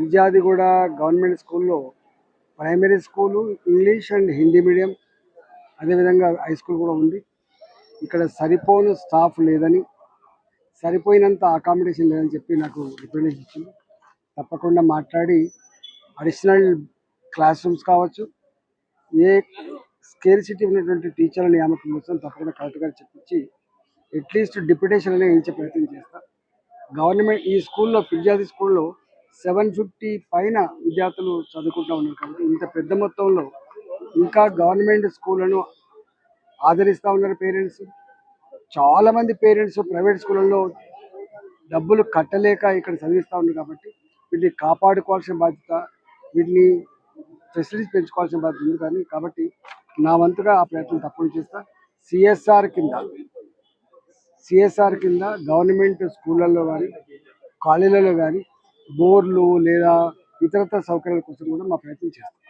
Peerzadiguda government స్కూల్లో primary school English and Hindi medium, అదేవిధంగా high school కూడా ఉంది. ఇక్కడ సరిపోను స్టాఫ్ లేదని, సరిపోయినంత అకామిడేషన్ లేదని చెప్పి నాకు రిప్రజెంటేషన్ ఇచ్చింది. తప్పకుండా మాట్లాడి అడిషనల్ క్లాస్ రూమ్స్ కావచ్చు, ఏ స్కేర్సిటీ ఉన్నటువంటి టీచర్ల నియామకం కోసం తప్పకుండా కలెక్టర్ గారు చెప్పించి అట్లీస్ట్ డిప్యుటేషన్ అనేది ఇచ్చే ప్రయత్నం చేస్తా. గవర్నమెంట్ ఈ స్కూల్లో ఫిర్యాది స్కూల్లో 750 పైన విద్యార్థులు చదువుకుంటూ ఉన్నారు కాబట్టి ఇంత పెద్ద మొత్తంలో ఇంకా గవర్నమెంట్ స్కూళ్ళను ఆదరిస్తూ ఉన్నారు పేరెంట్స్. చాలామంది పేరెంట్స్ ప్రైవేట్ స్కూళ్ళల్లో డబ్బులు కట్టలేక ఇక్కడ చదివిస్తూ ఉన్నారు కాబట్టి వీటిని కాపాడుకోవాల్సిన బాధ్యత, వీటిని ఫెసిలిటీస్ పెంచుకోవాల్సిన బాధ్యత ఉంది. కాబట్టి నా వంతుగా ఆ ప్రయత్నం తప్పకుండా చేస్తా. సిఎస్ఆర్ కింద గవర్నమెంట్ స్కూళ్ళల్లో కానీ కాలేజీలలో కానీ బోర్లు లేదా ఇతరత్ర సౌకర్యాల కోసం కూడా మా ప్రయత్నం చేస్తాం.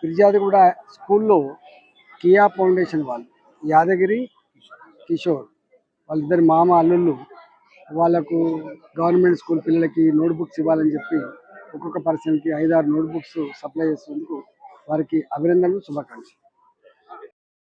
ఫిర్యాదిగూడ స్కూల్లో కియా ఫౌండేషన్ వాళ్ళు, యాదగిరి కిషోర్, వాళ్ళిద్దరి మామ అల్లుళ్ళు వాళ్ళకు గవర్నమెంట్ స్కూల్ పిల్లలకి నోట్బుక్స్ ఇవ్వాలని చెప్పి ఒక్కొక్క పర్సన్కి 5-6 నోట్బుక్స్ సప్లై చేసేందుకు వారికి అభినందనలు, శుభాకాంక్షలు.